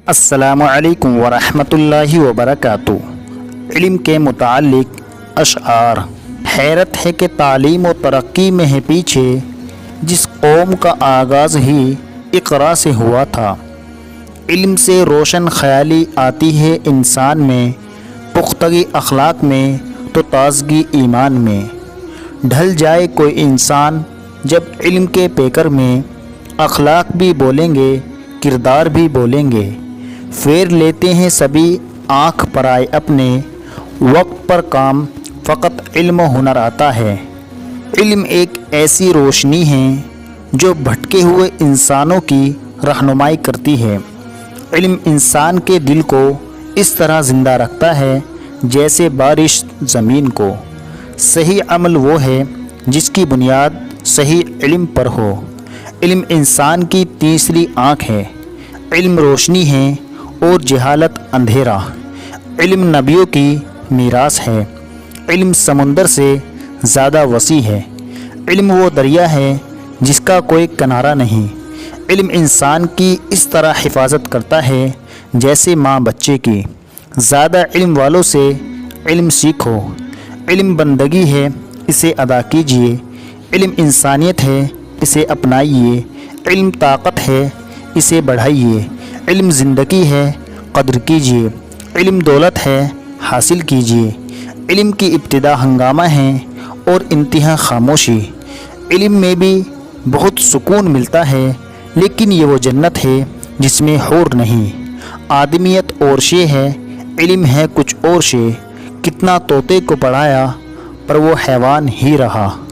السلام علیکم ورحمۃ اللہ وبرکاتہ۔ علم کے متعلق اشعار۔ حیرت ہے کہ تعلیم و ترقی میں ہے پیچھے، جس قوم کا آغاز ہی اقرا سے ہوا تھا۔ علم سے روشن خیالی آتی ہے انسان میں، پختگی اخلاق میں تو تازگی ایمان میں۔ ڈھل جائے کوئی انسان جب علم کے پیکر میں، اخلاق بھی بولیں گے کردار بھی بولیں گے۔ پھیر لیتے ہیں سبھی آنکھ پرائے اپنے، وقت پر کام فقط علم و ہنر آتا ہے۔ علم ایک ایسی روشنی ہے جو بھٹکے ہوئے انسانوں کی رہنمائی کرتی ہے۔ علم انسان کے دل کو اس طرح زندہ رکھتا ہے جیسے بارش زمین کو۔ صحیح عمل وہ ہے جس کی بنیاد صحیح علم پر ہو۔ علم انسان کی تیسری آنکھ ہے۔ علم روشنی ہے اور جہالت اندھیرا۔ علم نبیوں کی میراث ہے۔ علم سمندر سے زیادہ وسیع ہے۔ علم وہ دریا ہے جس کا کوئی کنارہ نہیں۔ علم انسان کی اس طرح حفاظت کرتا ہے جیسے ماں بچے کی۔ زیادہ علم والوں سے علم سیکھو۔ علم بندگی ہے، اسے ادا کیجیے۔ علم انسانیت ہے، اسے اپنائیے۔ علم طاقت ہے، اسے بڑھائیے۔ علم زندگی ہے، قدر کیجیے۔ علم دولت ہے، حاصل کیجیے۔ علم کی ابتدا ہنگامہ ہے اور انتہا خاموشی۔ علم میں بھی بہت سکون ملتا ہے، لیکن یہ وہ جنت ہے جس میں حور نہیں۔ آدمیت اور شے ہے، علم ہے کچھ اور شے۔ کتنا طوطے کو پڑھایا پر وہ حیوان ہی رہا۔